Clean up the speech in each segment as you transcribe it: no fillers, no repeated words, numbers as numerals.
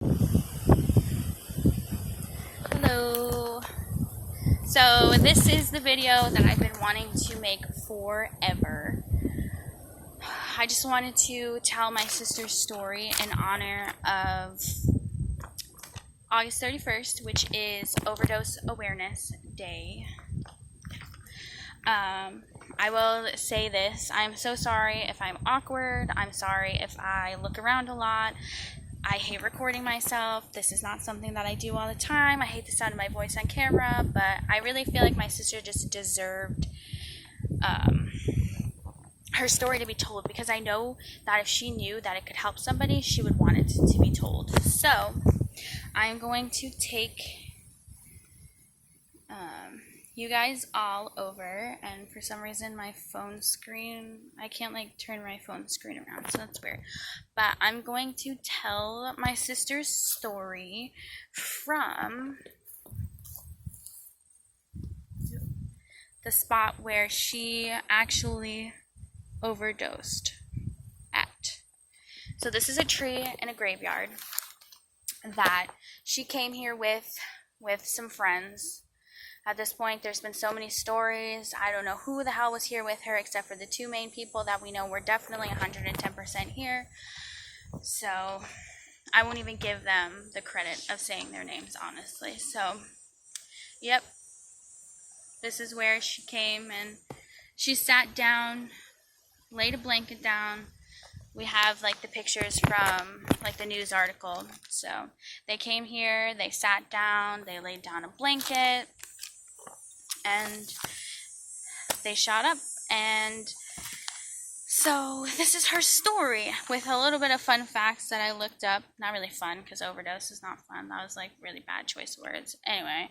Hello. So this is the video that I've been wanting to make forever. I just wanted to tell my sister's story in honor of August 31st, which is Overdose Awareness Day. I will say this, I'm so sorry if I'm awkward, I'm sorry if I look around a lot. I hate recording myself. This is not something that I do all the time. I hate the sound of my voice on camera, but I really feel like my sister just deserved her story to be told, because I know that if she knew that it could help somebody, she would want it to be told. So I'm going to take you guys all over, and for some reason my phone screen, I can't like turn my phone screen around, so that's weird. But I'm going to tell my sister's story from the spot where she actually overdosed at. So this is a tree in a graveyard that she came here with some friends. At this point, there's been so many stories. I don't know who the hell was here with her, except for the two main people that we know were definitely 110% here. So I won't even give them the credit of saying their names, honestly. So, yep. This is where she came, and she sat down, laid a blanket down. We have like the pictures from like the news article. So they came here, they sat down, they laid down a blanket, and they shot up. And so this is her story with a little bit of fun facts that I looked up. Not really fun, because overdose is not fun. That was like really bad choice of words. Anyway,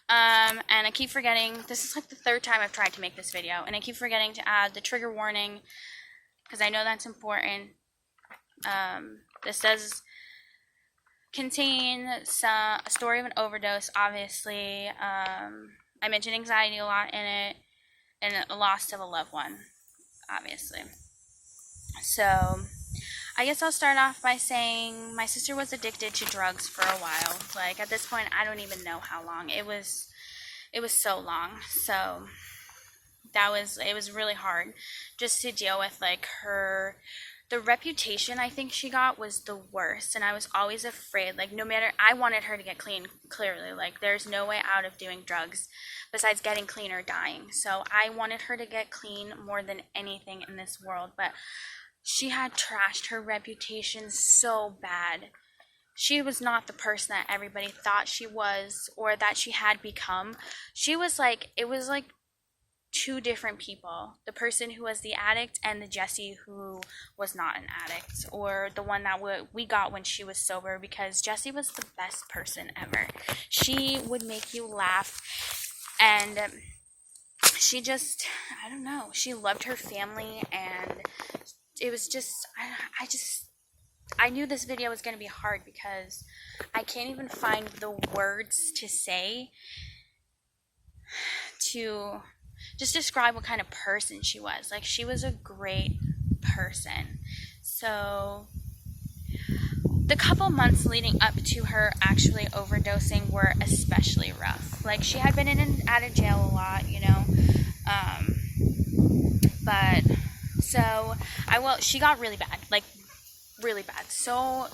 and I keep forgetting, this is like the third time I've tried to make this video, and I keep forgetting to add the trigger warning, because I know that's important. This does contain a story of an overdose, obviously. I mentioned anxiety a lot in it, and a loss of a loved one, obviously. So I guess I'll start off by saying my sister was addicted to drugs for a while. Like, at this point, I don't even know how long. It was so long. So it was really hard just to deal with, like, the reputation I think she got was the worst, and I was always afraid. Like, no matter, I wanted her to get clean, clearly. Like, there's no way out of doing drugs besides getting clean or dying. So I wanted her to get clean more than anything in this world, but she had trashed her reputation so bad. She was not the person that everybody thought she was, or that she had become. She was like, it was like two different people. The person who was the addict, and the Jessie who was not an addict, or the one that we got when she was sober, because Jessie was the best person ever. She would make you laugh, and she just, I don't know, she loved her family, and it was just, I knew this video was going to be hard, because I can't even find the words to say to just describe what kind of person she was. Like, she was a great person. So the couple months leading up to her actually overdosing were especially rough. Like, she had been in and out of jail a lot, you know. But so she got really bad, like really bad. So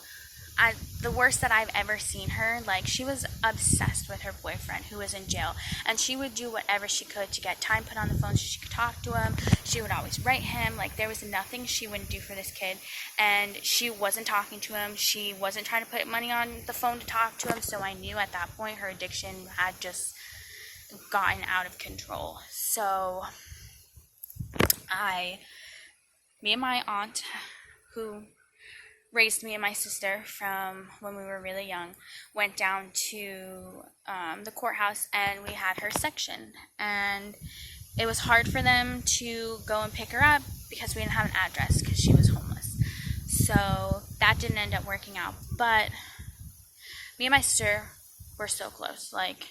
the worst that I've ever seen her, like, she was obsessed with her boyfriend who was in jail, and she would do whatever she could to get time put on the phone so she could talk to him. She would always write him. Like, there was nothing she wouldn't do for this kid, and she wasn't talking to him. She wasn't trying to put money on the phone to talk to him, so I knew at that point her addiction had just gotten out of control. So me and my aunt, who raised me and my sister from when we were really young, went down to the courthouse, and we had her section, and it was hard for them to go and pick her up because we didn't have an address, because she was homeless. So that didn't end up working out, but me and my sister were so close. Like,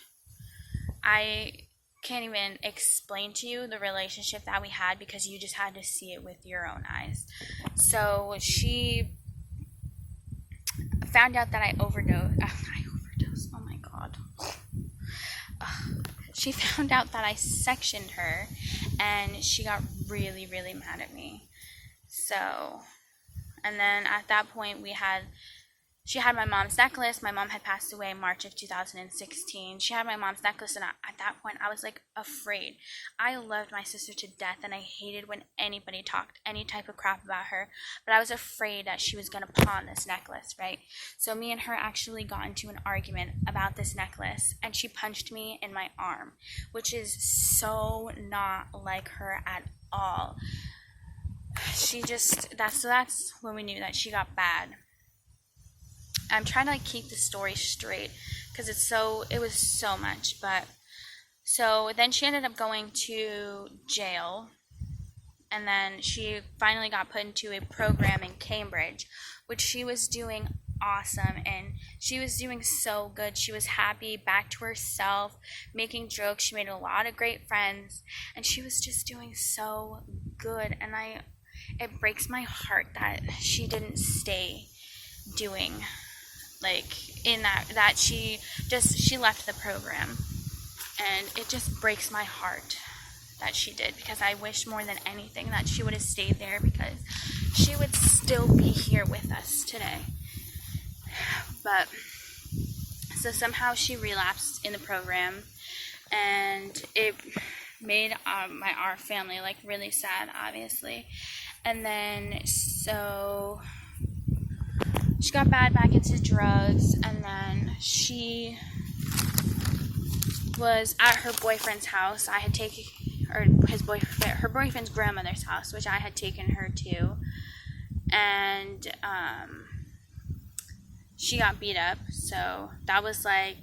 I can't even explain to you the relationship that we had, because you just had to see it with your own eyes. So found out that I overdosed. Oh my god. She found out that I sectioned her, and she got really, really mad at me. So, and then at that point she had my mom's necklace. My mom had passed away in March of 2016. She had my mom's necklace, and at that point, I was like afraid. I loved my sister to death, and I hated when anybody talked any type of crap about her. But I was afraid that she was going to pawn this necklace, right? So me and her actually got into an argument about this necklace, and she punched me in my arm, which is so not like her at all. That's when we knew that she got bad. I'm trying to keep the story straight because it was so much. But so then she ended up going to jail, and then she finally got put into a program in Cambridge, which she was doing awesome, and she was doing so good. She was happy, back to herself, making jokes. She made a lot of great friends, and she was just doing so good. And it breaks my heart that she didn't stay doing in that she left the program, and it just breaks my heart that she did, because I wish more than anything that she would have stayed there, because she would still be here with us today. But so somehow she relapsed in the program, and it made our family really sad, obviously. And then so she got back into drugs, and then she was at her boyfriend's house. I had taken her boyfriend's grandmother's house, which I had taken her to, and she got beat up. So that was I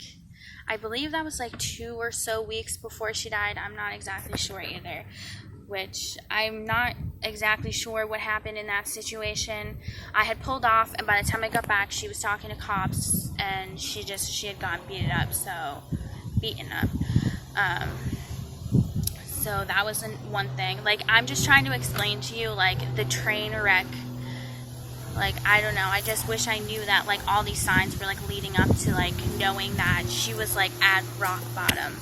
believe that was 2 or so weeks before she died. I'm not exactly sure either, which I'm not exactly sure what happened in that situation. I had pulled off, and by the time I got back, she was talking to cops, and she had gotten beaten up. So that wasn't one thing. I'm just trying to explain to you, the train wreck. I don't know. I just wish I knew that, all these signs were, leading up to, knowing that she was, at rock bottom.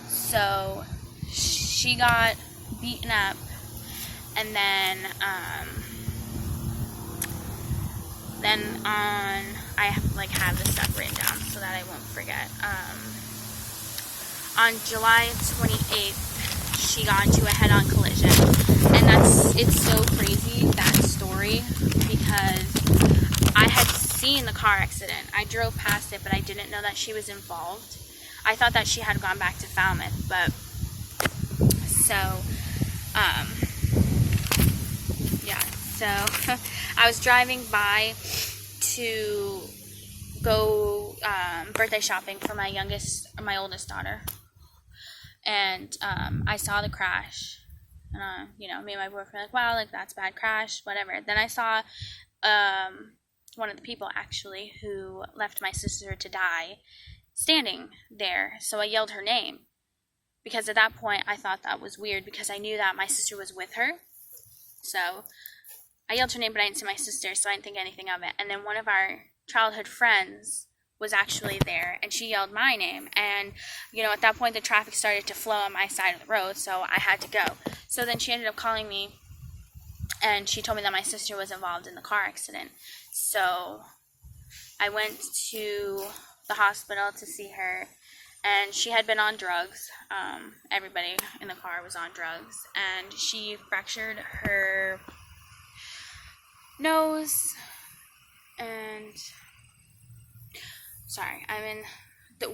So she got beaten up, and then I have this stuff written down so that I won't forget. On July 28th, she got into a head-on collision, and it's so crazy, that story, because I had seen the car accident. I drove past it, but I didn't know that she was involved. I thought that she had gone back to Falmouth, but so I was driving by to go birthday shopping for my oldest daughter, and I saw the crash. Me and my boyfriend were like, wow, that's a bad crash, whatever. Then I saw one of the people actually who left my sister to die standing there, so I yelled her name, because at that point I thought that was weird, because I knew that my sister was with her. So I yelled her name, but I didn't see my sister, so I didn't think anything of it. And then one of our childhood friends was actually there, and she yelled my name, and at that point the traffic started to flow on my side of the road, so I had to go. So then she ended up calling me, and she told me that my sister was involved in the car accident. So I went to the hospital to see her, and she had been on drugs. Everybody in the car was on drugs, and she fractured her nose, and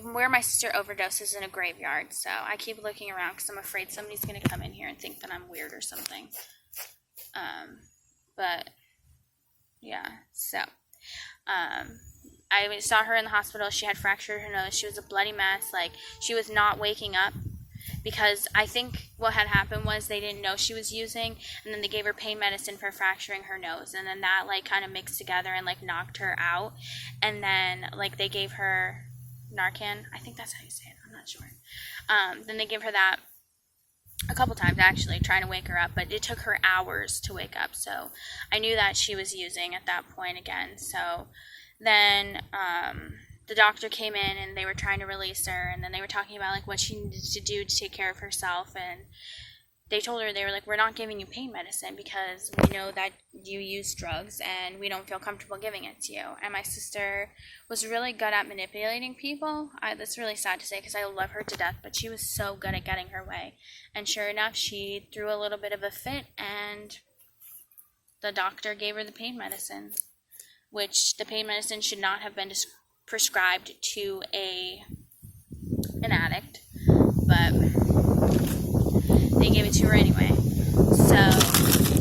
where my sister overdosed is in a graveyard, so I keep looking around because I'm afraid somebody's going to come in here and think that I'm weird or something. But yeah, so I saw her in the hospital. She had fractured her nose. She was a bloody mess. She was not waking up, because I think what had happened was they didn't know she was using, and then they gave her pain medicine for fracturing her nose, and then that kind of mixed together and knocked her out. And then they gave her Narcan. I think that's how you say it. I'm not sure. Then they gave her that a couple times, actually, trying to wake her up, but it took her hours to wake up. So I knew that she was using at that point again. So then the doctor came in and they were trying to release her, and then they were talking about like what she needed to do to take care of herself, and they told her, they were like, we're not giving you pain medicine because we know that you use drugs and we don't feel comfortable giving it to you. And my sister was really good at manipulating people. That's really sad to say because I love her to death, but she was so good at getting her way. And sure enough, she threw a little bit of a fit and the doctor gave her the pain medicine, which the pain medicine should not have been prescribed to an addict, but they gave it to her anyway. So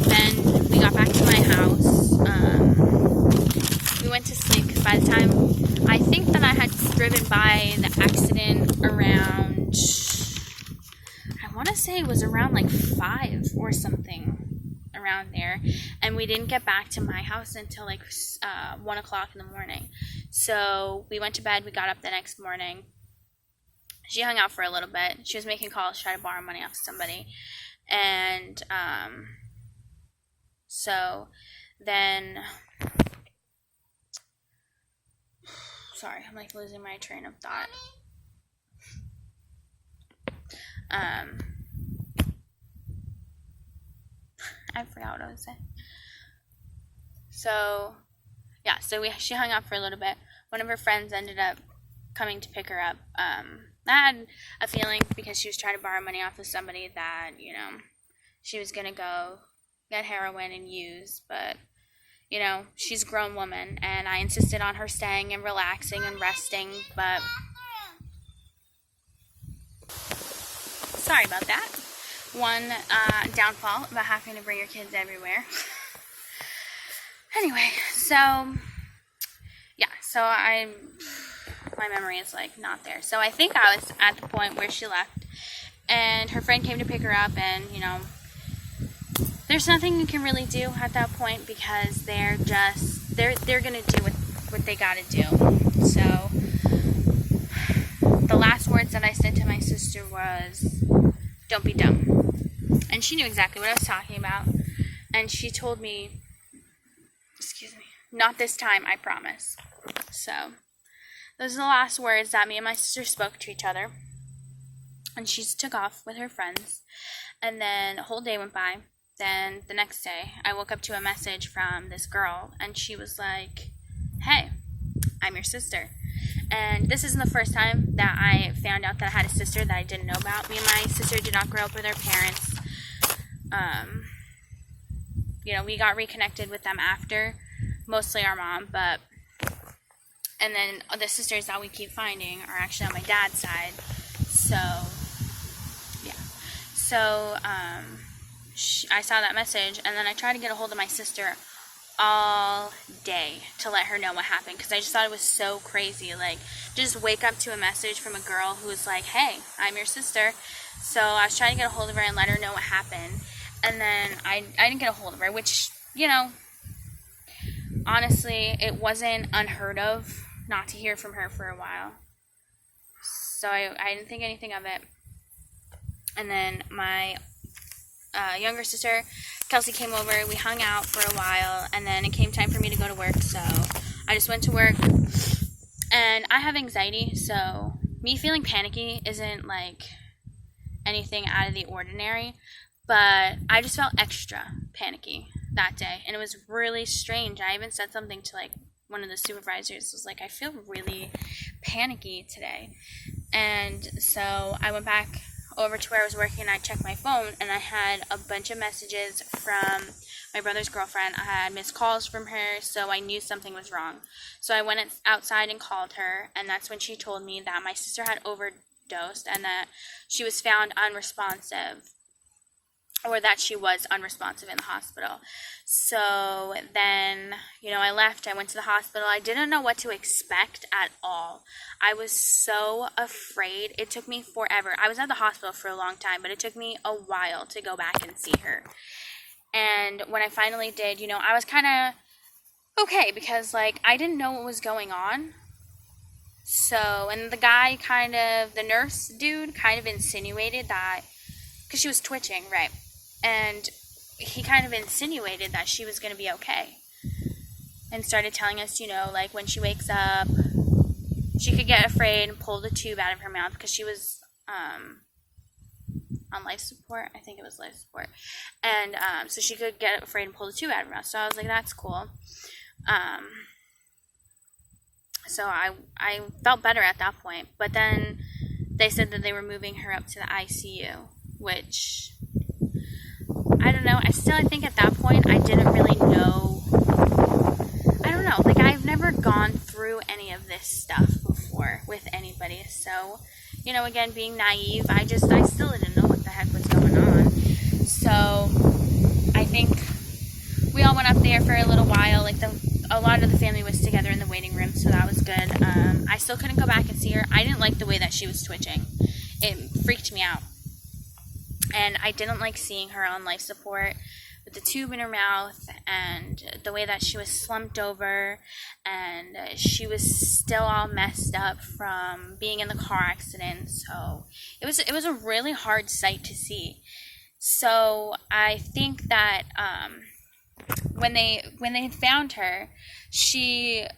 then we got back to my house. We went to sleep because by the time, I think that I had driven by the accident around, I want to say it was around like 5 or something around there, and we didn't get back to my house until like 1 o'clock in the morning. So we went to bed. We got up the next morning. She hung out for a little bit. She was making calls, trying to borrow money off somebody. And so then, sorry, I'm like losing my train of thought. I forgot what I was saying. So, yeah, she hung out for a little bit. One of her friends ended up coming to pick her up. I had a feeling because she was trying to borrow money off of somebody that, she was going to go get heroin and use, but, she's a grown woman, and I insisted on her staying and relaxing and resting, but sorry about that. One downfall about having to bring your kids everywhere. Anyway, so, yeah, my memory is like not there. So I think I was at the point where she left and her friend came to pick her up, and there's nothing you can really do at that point because they're gonna do what they gotta do. So the last words that I said to my sister was, don't be dumb. And she knew exactly what I was talking about, and she told me, not this time, I promise. So those are the last words that me and my sister spoke to each other. And she took off with her friends. And then a whole day went by. Then the next day, I woke up to a message from this girl. And she was like, hey, I'm your sister. And this isn't the first time that I found out that I had a sister that I didn't know about. Me and my sister did not grow up with our parents. We got reconnected with them after. Mostly our mom, but... And then the sisters that we keep finding are actually on my dad's side. So, yeah. So, I saw that message, and then I tried to get a hold of my sister all day to let her know what happened, because I just thought it was so crazy. Like, just wake up to a message from a girl who was like, hey, I'm your sister. So I was trying to get a hold of her and let her know what happened. And then I didn't get a hold of her, which, honestly, it wasn't unheard of not to hear from her for a while. So I didn't think anything of it. And then my younger sister, Kelsey, came over. We hung out for a while, and then it came time for me to go to work. So I just went to work. And I have anxiety, so me feeling panicky isn't like anything out of the ordinary. But I just felt extra panicky that day, and it was really strange. I even said something to like one of the supervisors. Was like, I feel really panicky today. And so I went back over to where I was working, and I checked my phone, and I had a bunch of messages from my brother's girlfriend. I had missed calls from her, so I knew something was wrong. So I went outside and called her, and that's when she told me that my sister had overdosed and that she was found unresponsive, or that she was unresponsive in the hospital. So then, I left. I went to the hospital. I didn't know what to expect at all. I was so afraid. It took me forever. I was at the hospital for a long time, but it took me a while to go back and see her. And when I finally did, I was kind of okay because, I didn't know what was going on. So, and the nurse dude kind of insinuated that, because she was twitching, right? And he kind of insinuated that she was going to be okay. and started telling us, like when she wakes up, she could get afraid and pull the tube out of her mouth because she was on life support. I think it was life support. And so she could get afraid and pull the tube out of her mouth. So I was like, that's cool. So I felt better at that point. But then they said that they were moving her up to the ICU, which, I don't know. I think at that point I didn't really know. I don't know. Like, I've never gone through any of this stuff before with anybody. So, again, being naive, I still didn't know what the heck was going on. So I think we all went up there for a little while. Like, a lot of the family was together in the waiting room, so that was good. I still couldn't go back and see her. I didn't like the way that she was twitching. It freaked me out. And I didn't like seeing her on life support with the tube in her mouth and the way that she was slumped over, and she was still all messed up from being in the car accident. So it was a really hard sight to see. So I think that when they had found her, because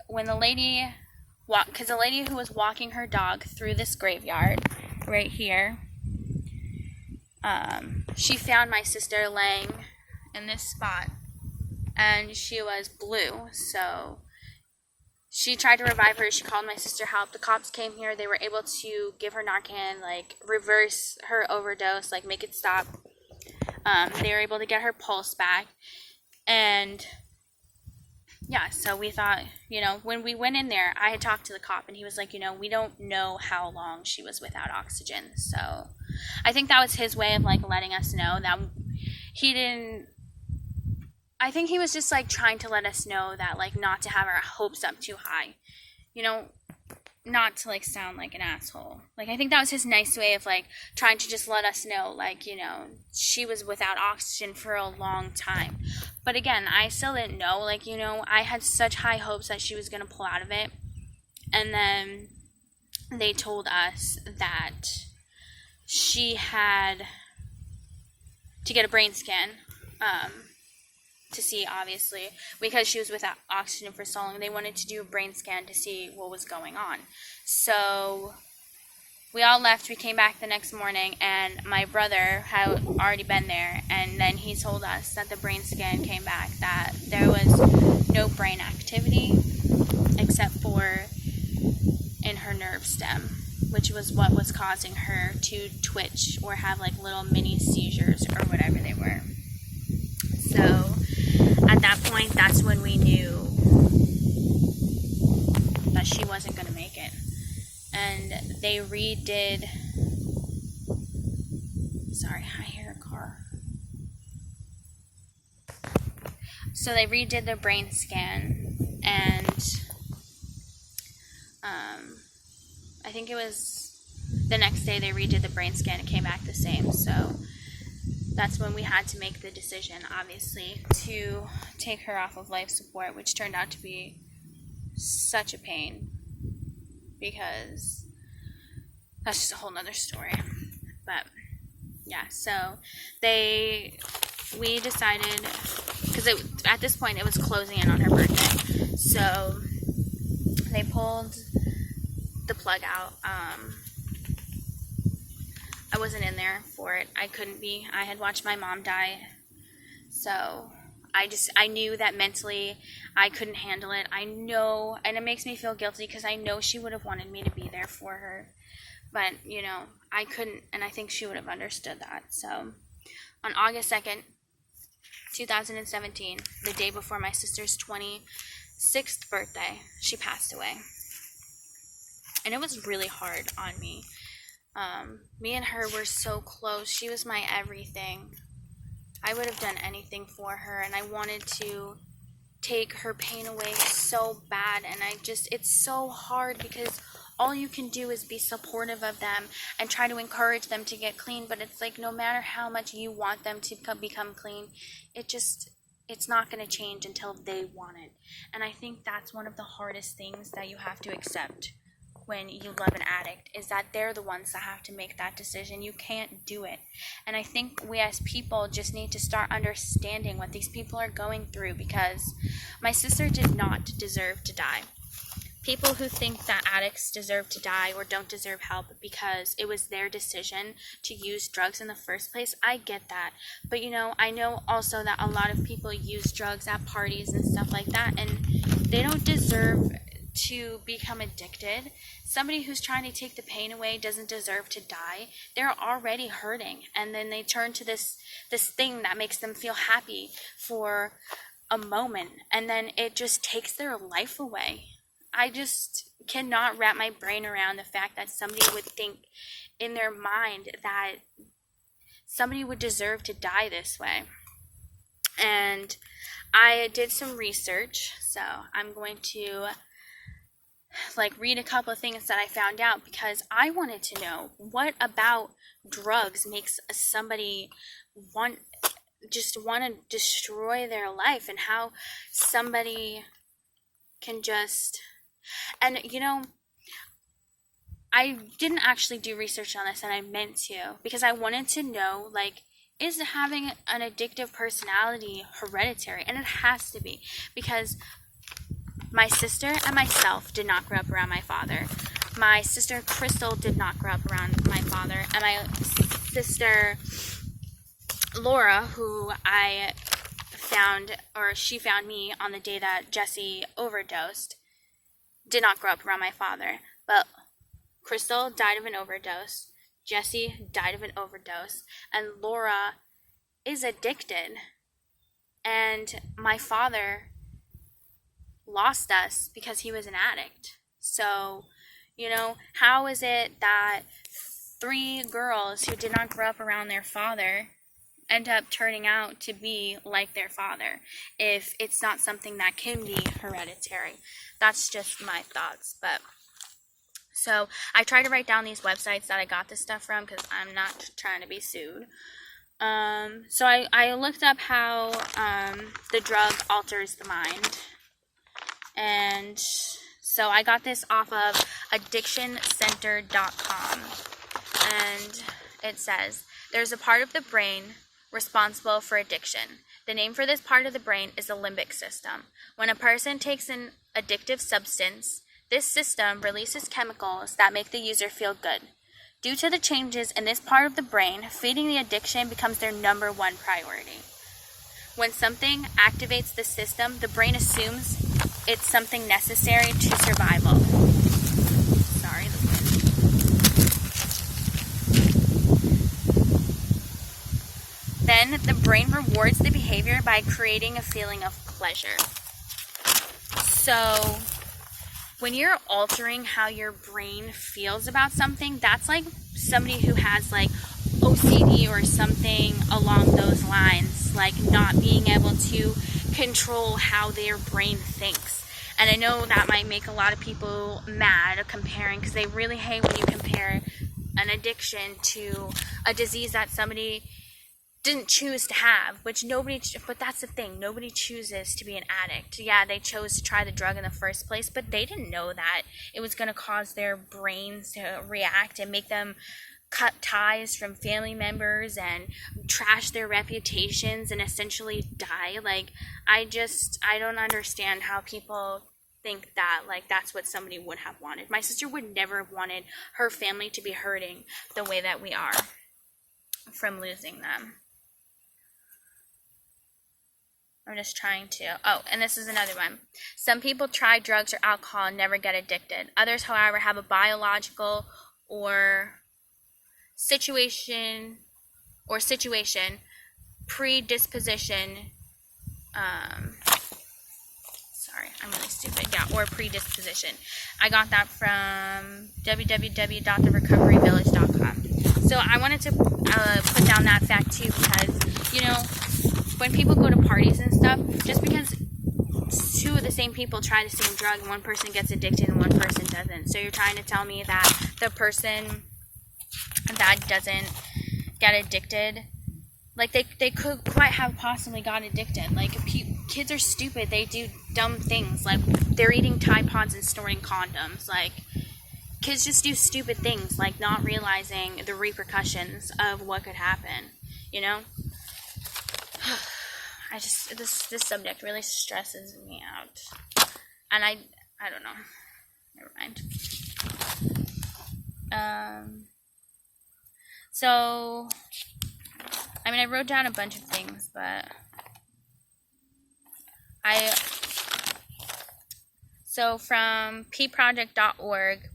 the lady who was walking her dog through this graveyard right here, she found my sister laying in this spot, and she was blue. So she tried to revive her. She called my sister help. The cops came here. They were able to give her Narcan, like reverse her overdose, like make it stop. They were able to get her pulse back. And yeah, so we thought, when we went in there, I had talked to the cop, and he was like, we don't know how long she was without oxygen. So I think that was his way of like letting us know that I think he was just like trying to let us know that, like, not to have our hopes up too high, not to like sound like an asshole. Like, I think that was his nice way of like trying to just let us know, like, she was without oxygen for a long time. But again, I still didn't know, like, I had such high hopes that she was going to pull out of it. And then they told us that she had to get a brain scan, to see, obviously, because she was without oxygen for so long. They wanted to do a brain scan to see what was going on. So we all left. We came back the next morning, and my brother had already been there, and then he told us that the brain scan came back that there was no brain activity except for in her nerve stem, which was what was causing her to twitch or have like little mini seizures or whatever they were. So at that point, that's when we knew that she wasn't going to make it. And they redid... Sorry, I hear a car. So they redid the brain scan, and I think it was the next day they redid the brain scan. It came back the same. So that's when we had to make the decision, obviously, to take her off of life support, which turned out to be such a pain, because that's just a whole nother story. But yeah, so we decided, because at this point it was closing in on her birthday, so they pulled the plug out. I wasn't in there for it. I couldn't be. I had watched my mom die. So I knew that mentally I couldn't handle it. I know, and it makes me feel guilty because I know she would have wanted me to be there for her. But, I couldn't, and I think she would have understood that. So on August 2nd, 2017, the day before my sister's 26th birthday, she passed away. And it was really hard on me. Me and her were so close. She was my everything. I would have done anything for her, and I wanted to take her pain away so bad, and it's so hard because all you can do is be supportive of them and try to encourage them to get clean, but it's like no matter how much you want them to become clean, it's not going to change until they want it. And I think that's one of the hardest things that you have to accept when you love an addict is that they're the ones that have to make that decision. You can't do it. And I think we as people just need to start understanding what these people are going through, because my sister did not deserve to die. People who think that addicts deserve to die or don't deserve help because it was their decision to use drugs in the first place, I get that. But I know also that a lot of people use drugs at parties and stuff like that, and they don't deserve to become addicted. Somebody who's trying to take the pain away doesn't deserve to die. They're already hurting, and then they turn to this thing that makes them feel happy for a moment, and then it just takes their life away. I just cannot wrap my brain around the fact that somebody would think in their mind that somebody would deserve to die this way. And I did some research, so I'm going to read a couple of things that I found out, because I wanted to know what about drugs makes somebody want to destroy their life, and how somebody can just... And I didn't actually do research on this, and I meant to, because I wanted to know, is having an addictive personality hereditary? And it has to be, because my sister and myself did not grow up around my father. My sister Crystal did not grow up around my father, and my sister Laura, who I found, or she found me on the day that Jessie overdosed, did not grow up around my father. But Crystal died of an overdose, Jessie died of an overdose, and Laura is addicted. And my father lost us because he was an addict. So, how is it that 3 girls who did not grow up around their father end up turning out to be like their father, if it's not something that can be hereditary? That's just my thoughts. But so I tried to write down these websites that I got this stuff from, because I'm not trying to be sued. So I looked up how the drug alters the mind, and so I got this off of addictioncenter.com, and it says, there's a part of the brain responsible for addiction. The name for this part of the brain is the limbic system. When a person takes an addictive substance, this system releases chemicals that make the user feel good. Due to the changes in this part of the brain, feeding the addiction becomes their number one priority. When something activates the system, the brain assumes it's something necessary to survival. Sorry, the wind. Then the brain rewards the behavior by creating a feeling of pleasure. So when you're altering how your brain feels about something, that's like somebody who has OCD or something along those lines, not being able to control how their brain thinks. And I know that might make a lot of people mad comparing, because they really hate when you compare an addiction to a disease that somebody didn't choose to have, but that's the thing, nobody chooses to be an addict. Yeah, they chose to try the drug in the first place, but they didn't know that it was going to cause their brains to react and make them cut ties from family members and trash their reputations and essentially die. I don't understand how people think that that's what somebody would have wanted. My sister would never have wanted her family to be hurting the way that we are from losing them. I'm just trying to... Oh, and this is another one. Some people try drugs or alcohol and never get addicted. Others, however, have a biological situation predisposition. Sorry, I'm really stupid. Yeah, or predisposition. I got that from www.therecoveryvillage.com. So I wanted to put down that fact too, because, when people go to parties and stuff, just because 2 of the same people try the same drug and one person gets addicted and one person doesn't. So you're trying to tell me that the person that doesn't get addicted, they could quite have possibly got addicted. Kids are stupid. They do dumb things. They're eating Tide Pods and snorting condoms. kids just do stupid things, like not realizing the repercussions of what could happen, you know? This subject really stresses me out. And I don't know. Never mind. So, I mean, I wrote down a bunch of things, but so from pproject.org,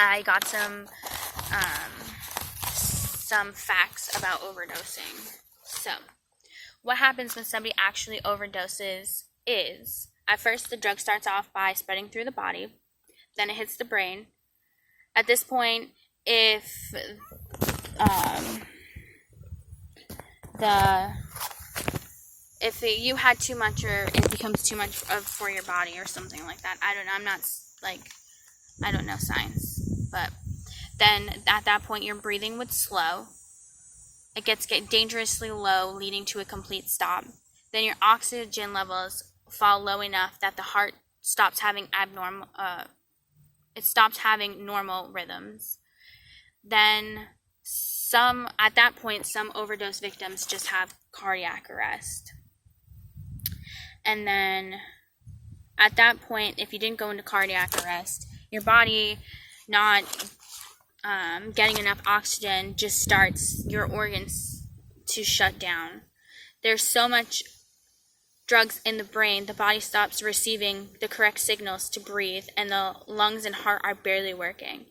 I got some facts about overdosing. So, what happens when somebody actually overdoses is, at first the drug starts off by spreading through the body, then it hits the brain. At this point, if you had too much, or it becomes too much for your body or something like that, I don't know, I don't know science, but then at that point your breathing would slow. It gets dangerously low, leading to a complete stop. Then your oxygen levels fall low enough that the heart stops having normal rhythms. Then at that point, some overdose victims just have cardiac arrest. And then at that point, if you didn't go into cardiac arrest, your body not getting enough oxygen just starts your organs to shut down. There's so much drugs in the brain, the body stops receiving the correct signals to breathe, and the lungs and heart are barely working.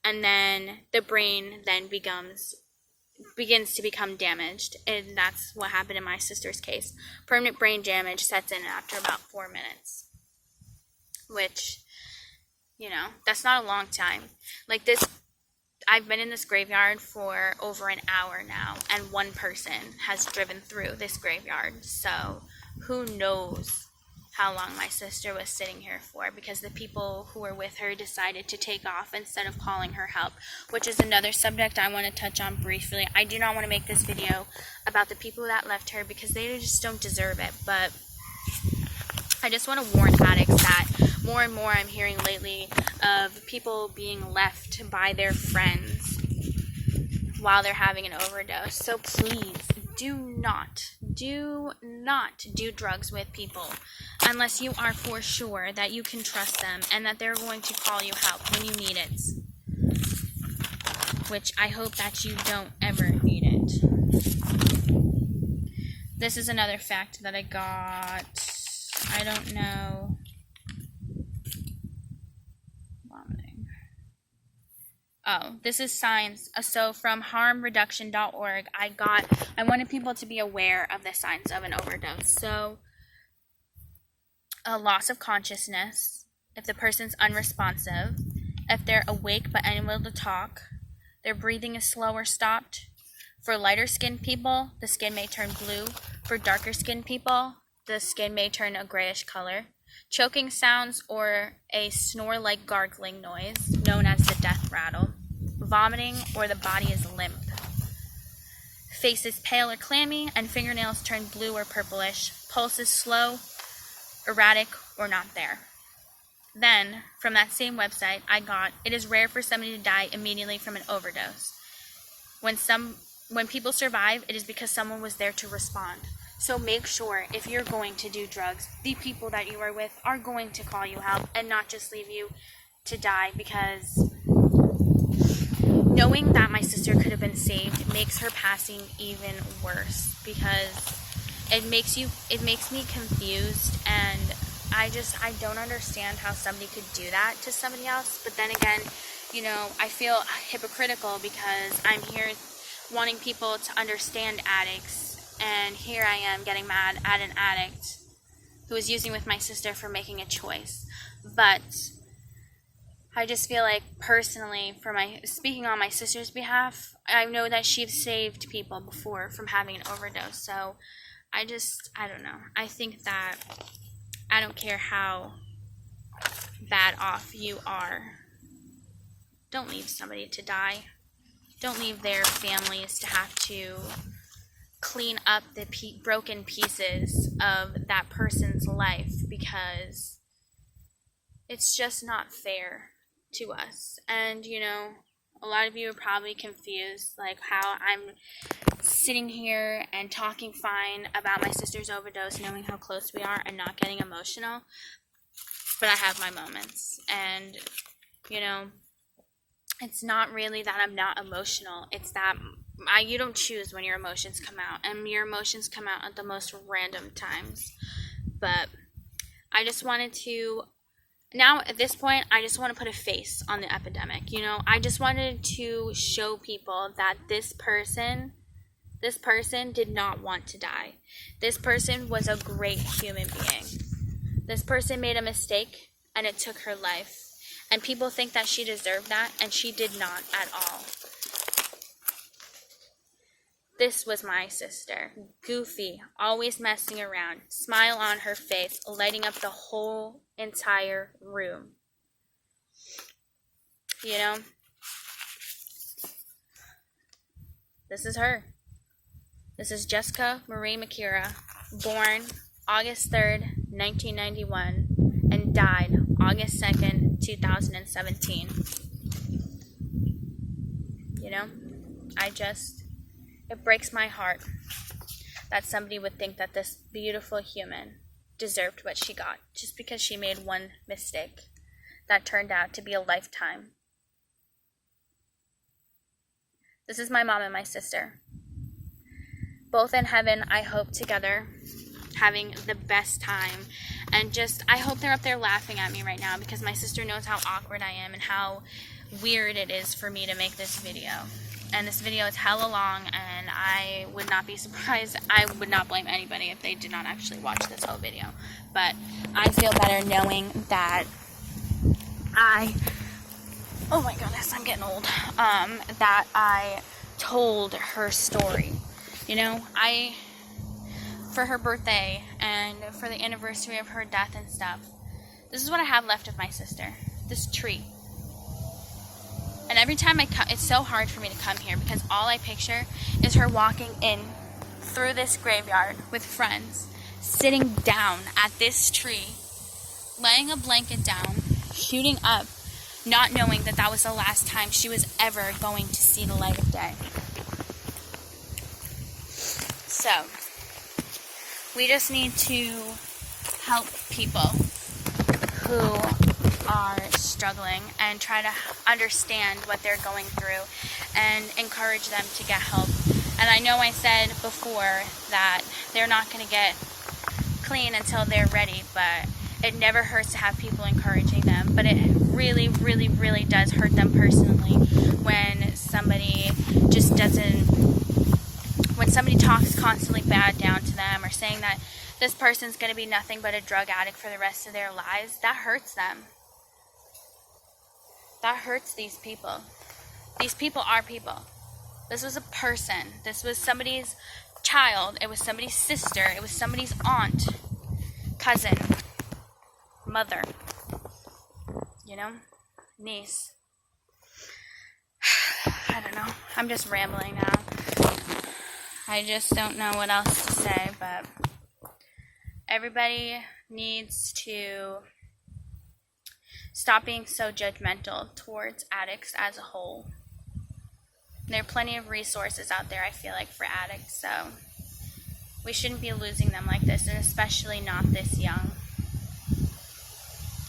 And then the brain then begins to become damaged, and that's what happened in my sister's case. Permanent brain damage sets in after about 4 minutes, which, that's not a long time. Like this, I've been in this graveyard for over an hour now, and one person has driven through this graveyard, so who knows how long my sister was sitting here for, because the people who were with her decided to take off instead of calling her help, which is another subject I want to touch on briefly. I do not want to make this video about the people that left her, because they just don't deserve it, but I just want to warn addicts that more and more I'm hearing lately of people being left by their friends while they're having an overdose. So please, do not do drugs with people unless you are for sure that you can trust them and that they're going to call you help when you need it. Which I hope that you don't ever need it. This is another fact that I got. I don't know. Vomiting. Oh, this is science. So from harmreduction.org, I wanted people to be aware of the signs of an overdose. So, a loss of consciousness, if the person's unresponsive, if they're awake but unable to talk, their breathing is slow or stopped. For lighter skinned people, the skin may turn blue. For darker skinned people, the skin may turn a grayish color. Choking sounds or a snore-like gargling noise, known as the death rattle. Vomiting or the body is limp. Face is pale or clammy, and fingernails turn blue or purplish. Pulse is slow, erratic, or not there. Then, from that same website, it is rare for somebody to die immediately from an overdose. When people survive, it is because someone was there to respond. So make sure, if you're going to do drugs, the people that you are with are going to call you help and not just leave you to die, because knowing that my sister could have been saved makes her passing even worse, because it makes me confused, and I don't understand how somebody could do that to somebody else. But then again, I feel hypocritical because I'm here wanting people to understand addicts, and here I am getting mad at an addict who was using with my sister for making a choice. But I just feel like, personally, speaking on my sister's behalf, I know that she's saved people before from having an overdose. So I don't know. I think that I don't care how bad off you are, don't leave somebody to die. Don't leave their families to have to clean up the broken pieces of that person's life, because it's just not fair. to us. And, you know, a lot of you are probably confused, like how I'm sitting here and talking fine about my sister's overdose, knowing how close we are and not getting emotional. But I have my moments. And, you know, it's not really that I'm not emotional. It's that you don't choose when your emotions come out. And your emotions come out at the most random times. But I just wanted to, now at this point, I just want to put a face on the epidemic. You know, I just wanted to show people that this person did not want to die. This person was a great human being. This person made a mistake and it took her life. And people think that she deserved that, and she did not at all. This was my sister. Goofy, always messing around, smile on her face, lighting up the whole entire room. You know? This is her. This is Jessica Marie Makira, born August 3rd, 1991, and died August 2nd, 2017. You know, it breaks my heart that somebody would think that this beautiful human deserved what she got just because she made one mistake that turned out to be a lifetime. This is my mom and my sister. Both in heaven, I hope, together, having the best time. And just, I hope they're up there laughing at me right now because my sister knows how awkward I am and how weird it is for me to make this video. And this video is hella long, and I would not be surprised. I would not blame anybody if they did not actually watch this whole video. But I feel better knowing that oh my goodness, I'm getting old, that I told her story. You know, for her birthday and for the anniversary of her death and stuff, this is what I have left of my sister, this tree. And every time I come, it's so hard for me to come here because all I picture is her walking in through this graveyard with friends, sitting down at this tree, laying a blanket down, shooting up, not knowing that that was the last time she was ever going to see the light of day. So, we just need to help people who are struggling and try to understand what they're going through and encourage them to get help. And I know I said before that they're not going to get clean until they're ready, but it never hurts to have people encouraging them. But it really, really, really does hurt them personally when somebody just doesn't, when somebody talks constantly bad down to them or saying that this person's going to be nothing but a drug addict for the rest of their lives. That hurts them. That hurts these people. These people are people. This was a person. This was somebody's child. It was somebody's sister. It was somebody's aunt, cousin, mother, you know, niece. I don't know. I'm just rambling now. I just don't know what else to say, but everybody needs to stop being so judgmental towards addicts as a whole. There are plenty of resources out there, I feel like, for addicts, so we shouldn't be losing them like this, and especially not this young.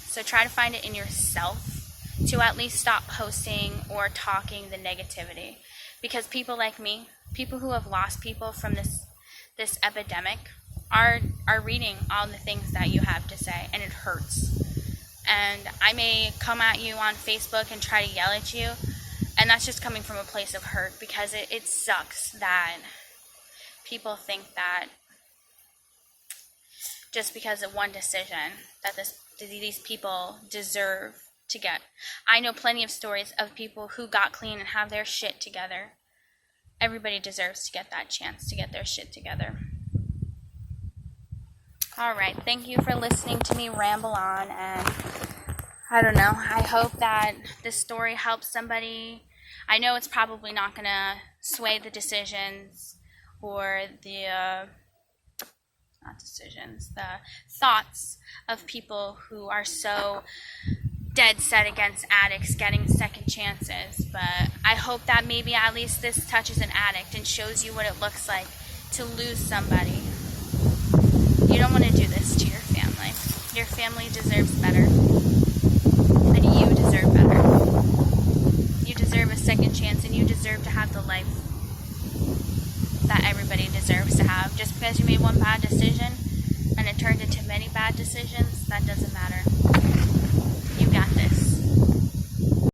So try to find it in yourself to at least stop posting or talking the negativity. Because people like me, people who have lost people from this epidemic, are reading all the things that you have to say, and it hurts. And I may come at you on Facebook and try to yell at you, and that's just coming from a place of hurt, because it sucks that people think that just because of one decision that these people deserve to get. I know plenty of stories of people who got clean and have their shit together. Everybody deserves to get that chance to get their shit together. Alright, thank you for listening to me ramble on, and I don't know, I hope that this story helps somebody. I know it's probably not going to sway the decisions or the thoughts of people who are so dead set against addicts getting second chances, but I hope that maybe at least this touches an addict and shows you what it looks like to lose somebody. You don't want to do this to your family. Your family deserves better. And you deserve better. You deserve a second chance, and you deserve to have the life that everybody deserves to have. Just because you made one bad decision and it turned into many bad decisions, that doesn't